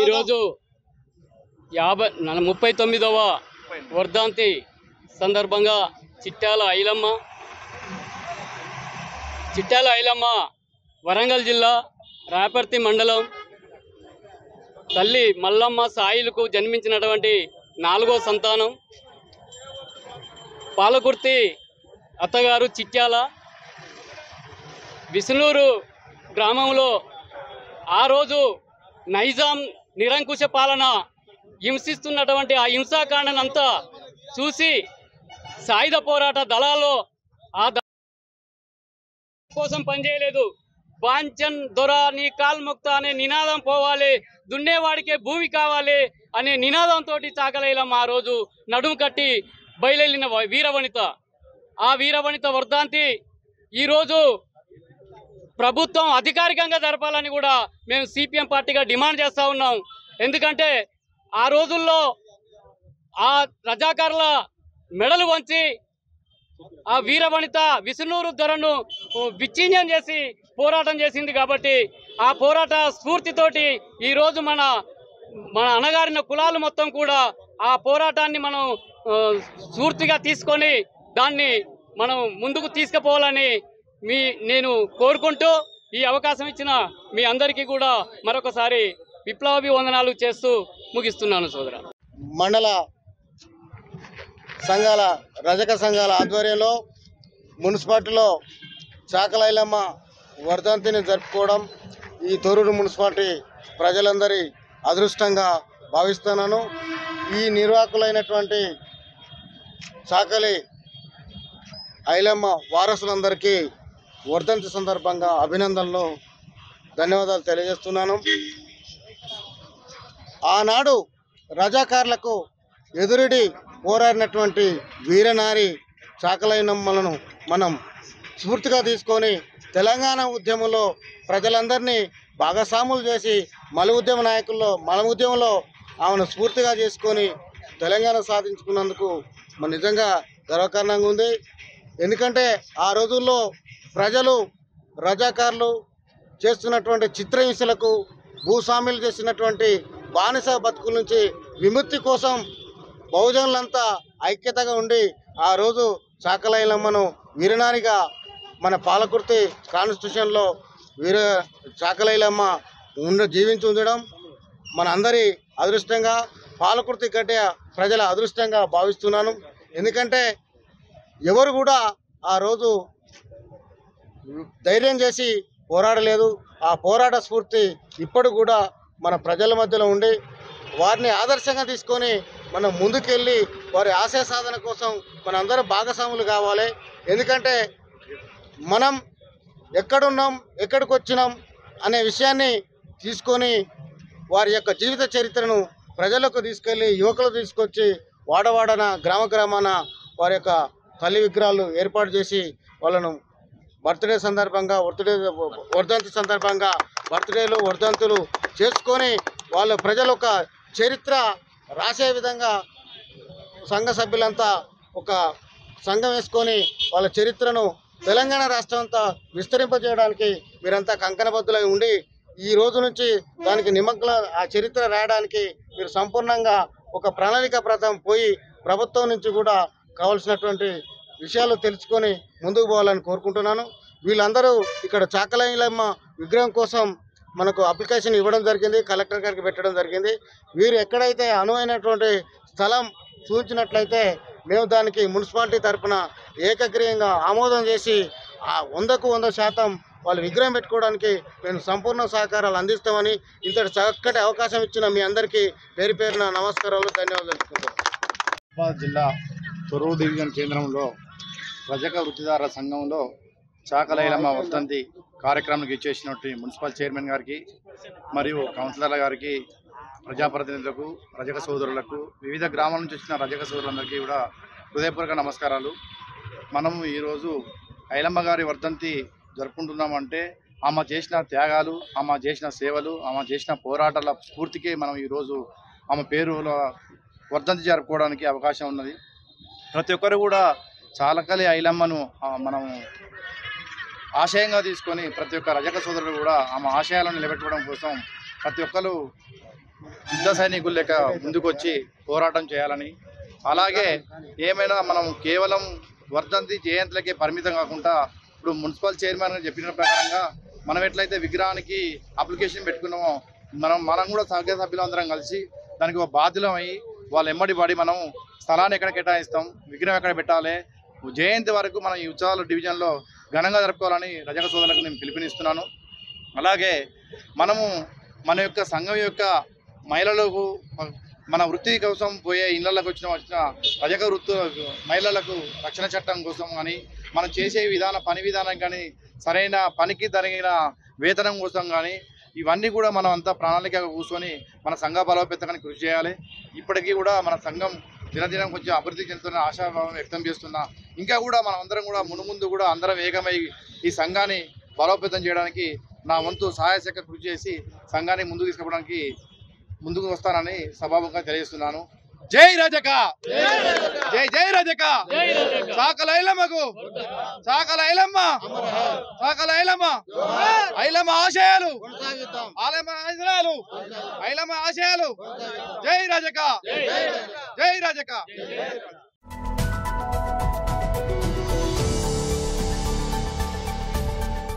ఈరోజు 39వ వర్ధంతి సందర్భంగా చిట్యాల ఐలమ్మ వరంగల్ జిల్లా రాపర్తి మండలం తల్లి మల్లమ్మ సాయిలకు జన్మించినటువంటి 4వ సంతానం. పాలకుర్తి అత్తగారు చిట్యాల విసునూరు గ్రామంలో ఆ రోజు నైజాం నిరంకుశ పాలన హింసిస్తున్నటువంటి ఆ హింసాకాండనంతా చూసి సాయుధ పోరాట దళాల్లో ఆ కోసం పనిచేయలేదు. బాంచన్ దొర నీ కాల్ముక్త అనే నినాదం పోవాలి, దున్నేవాడికే భూమి కావాలి అనే నినాదంతో చాకలైలమ్మ ఆ రోజు నడుము కట్టి బయలుదేరిన వీరవనిత. ఆ వీరవనిత వర్ధంతి ఈరోజు ప్రభుత్వం అధికారికంగా జరపాలని కూడా మేము సిపిఎం పార్టీగా డిమాండ్ చేస్తూ ఉన్నాం. ఎందుకంటే ఆ రోజుల్లో ఆ రజాకారుల మెడలు వంచి ఆ వీరవనిత విసునూరు దొరను విచ్ఛిన్నం చేసి పోరాటం చేసింది. కాబట్టి ఆ పోరాట స్ఫూర్తితోటి ఈరోజు మన అణగారిన కులాలు మొత్తం కూడా ఆ పోరాటాన్ని మనం స్ఫూర్తిగా తీసుకొని దాన్ని మనం ముందుకు తీసుకుపోవాలని నేను కోరుకుంటూ ఈ అవకాశం ఇచ్చిన మీ అందరికీ కూడా మరొకసారి విప్లవాభివందనాలు చేస్తూ ముగిస్తున్నాను. సోదర మండల సంఘాల రజక సంఘాల ఆధ్వర్యంలో మున్సిపాలిటీలో చాకలైలమ్మ వర్ధంతిని జరుపుకోవడం ఈ తొర్రూరు మున్సిపాలిటీ ప్రజలందరి అదృష్టంగా భావిస్తున్నాను. ఈ నిర్వాహకులైనటువంటి చాకలి ఐలమ్మ వారసులందరికీ వర్ధంతి సందర్భంగా అభినందనలు, ధన్యవాదాలు తెలియజేస్తున్నాను. ఆనాడు రజాకారులకు ఎదురుడి పోరాడినటువంటి వీరనారి చాకలైలమ్మలను మనం స్ఫూర్తిగా తీసుకొని తెలంగాణ ఉద్యమంలో ప్రజలందరినీ భాగస్వాములు చేసి మల ఉద్యమంలో ఆమెను స్ఫూర్తిగా చేసుకొని తెలంగాణ సాధించుకున్నందుకు మన నిజంగా గర్వకారణంగా ఉంది. ఎందుకంటే ఆ రోజుల్లో ప్రజలు రజాకారులు చేస్తున్నటువంటి చిత్రహింసలకు, భూస్వాములు చేసినటువంటి బానిస బతుకుల నుంచి విముక్తి కోసం బహుజనులంతా ఐక్యతగా ఉండి ఆ రోజు చాకలైలమ్మను వీరనారిగా మన పాలకుర్తి కాన్స్టిట్యూషన్లో చాకలైలమ్మ జీవించి ఉండడం మన అందరి అదృష్టంగా, పాలకుర్తి గడ్డ ప్రజల అదృష్టంగా భావిస్తున్నాను. ఎందుకంటే ఎవరు కూడా ఆ రోజు ధైర్యం చేసి పోరాడలేదు. ఆ పోరాట స్ఫూర్తి ఇప్పుడు కూడా మన ప్రజల మధ్యలో ఉండి వారిని ఆదర్శంగా తీసుకొని మనం ముందుకెళ్ళి వారి ఆశయ సాధన కోసం మనందరం భాగస్వాములు కావాలి. ఎందుకంటే మనం ఎక్కడున్నాం, ఎక్కడికి వచ్చినాం అనే విషయాన్ని తీసుకొని వారి యొక్క జీవిత చరిత్రను ప్రజలకు తీసుకెళ్ళి యువకులు తీసుకొచ్చి వాడవాడన గ్రామాన వారి యొక్క తల్లి విగ్రహాలు ఏర్పాటు చేసి వాళ్ళను బర్త్డే సందర్భంగా వర్ధంతి సందర్భంగా బర్త్డేలు వర్ధంతులు చేసుకొని వాళ్ళ ప్రజలు ఒక చరిత్ర రాసే విధంగా సంఘ సభ్యులంతా ఒక సంఘం వేసుకొని వాళ్ళ చరిత్రను తెలంగాణ రాష్ట్రం అంతా విస్తరింపజేయడానికి మీరంతా కంకణబద్దులై ఉండి ఈ రోజు నుంచి దానికి ఆ చరిత్ర రాయడానికి మీరు సంపూర్ణంగా ఒక ప్రణాళిక ప్రకారం పోయి ప్రభుత్వం నుంచి కూడా కావాల్సినటువంటి విషయాలు తెలుసుకొని ముందుకు పోవాలని కోరుకుంటున్నాను. వీళ్ళందరూ ఇక్కడ చాకలైలమ్మ విగ్రహం కోసం మనకు అప్లికేషన్ ఇవ్వడం జరిగింది, కలెక్టర్ గారికి పెట్టడం జరిగింది. వీరు ఎక్కడైతే అనువైనటువంటి స్థలం సూచించినట్లయితే మేము దానికి మున్సిపాలిటీ తరఫున ఏకగ్రీయంగా ఆమోదం చేసి 100కు 100% వాళ్ళు విగ్రహం పెట్టుకోవడానికి మేము సంపూర్ణ సహకారాలు అందిస్తామని ఇంతటి చక్కటి అవకాశం ఇచ్చిన మీ అందరికీ పేరు పేరున నమస్కారాలు, ధన్యవాదాలు తెలుపుకుంటాం. జిల్లా తొర్రూరు డివిజన్ కేంద్రంలో రజక వృత్తిదారుల సంఘంలో చాకలైలమ్మ వర్ధంతి కార్యక్రమానికి ఇచ్చేసినట్టు మున్సిపల్ చైర్మన్ గారికి మరియు కౌన్సిలర్ల గారికి, ప్రజాప్రతినిధులకు, రజక సోదరులకు, వివిధ గ్రామాల నుంచి వచ్చిన రజక సోదరులందరికీ కూడా హృదయపూర్వక నమస్కారాలు. మనము ఈరోజు ఐలమ్మ గారి వర్ధంతి జరుపుకుంటున్నామంటే ఆమె చేసిన త్యాగాలు, ఆమె చేసిన సేవలు, ఆమె చేసిన పోరాటాల స్ఫూర్తికి మనం ఈరోజు ఆమె పేరులో వర్ధంతి జరుపుకోవడానికి అవకాశం ఉన్నది. ప్రతి ఒక్కరు కూడా చాకలి ఐలమ్మను మనం ఆశయంగా తీసుకొని ప్రతి ఒక్క రజక సోదరుడు కూడా ఆమె ఆశయాలను నిలబెట్టుకోవడం కోసం ప్రతి ఒక్కరు యుద్ధ సైనికులు లెక్క ముందుకొచ్చి పోరాటం చేయాలని, అలాగే ఏమైనా మనం కేవలం వర్ధంతి జయంతులకే పరిమితం కాకుండా ఇప్పుడు మున్సిపల్ చైర్మన్ చెప్పిన ప్రకారంగా మనం ఎట్లయితే విగ్రహానికి అప్లికేషన్ పెట్టుకున్నామో మనం కూడా సభ్య సభ్యులందరం కలిసి దానికి ఒక బాధ్యులం అయ్యి వాళ్ళు ఎమ్మడి పడి మనం స్థలాన్ని ఎక్కడ కేటాయిస్తాం, విగ్రహం ఎక్కడ పెట్టాలి, జయంతి వరకు మనం ఈ ఉత్సవాల డివిజన్లో ఘనంగా జరుపుకోవాలని రజక సోదరులకు నేను పిలుపునిస్తున్నాను. అలాగే మనము మన యొక్క సంఘం యొక్క మహిళలకు మన వృత్తి కోసం పోయే ఇళ్లకు వచ్చిన రజక వృత్తి మహిళలకు రక్షణ చట్టం కోసం కానీ మనం చేసే పని విధానం కానీ సరైన పనికి తగిన వేతనం కోసం కానీ ఇవన్నీ కూడా మనం అంతా ప్రణాళికగా కూర్చొని మన సంఘ బలోపేతానికి కృషి చేయాలి. ఇప్పటికీ కూడా మన సంఘం దినదినం కొంచెం అభివృద్ధి చెందుతున్న ఆశాభావం వ్యక్తం చేస్తున్నా. ఇంకా కూడా మనం అందరం కూడా మునుముందు కూడా అందరం ఏకమై ఈ సంఘాన్ని బలోపేతం చేయడానికి నా వంతు సహాయశక్తి కృషి చేసి సంఘాన్ని ముందుకు తీసుకుపోవడానికి ముందుకు వస్తానని సభాముఖంగా తెలియజేస్తున్నాను. జై రజక, జై జై రజక, సాకల ఐలమ్మకు, సాకల ఐలమ్మ, సాకల ఐలమ్మ, ఐలమ్మ ఆశయాలు, ఐలమ్మ ఆశయాలు, జై రజక, జై రజక.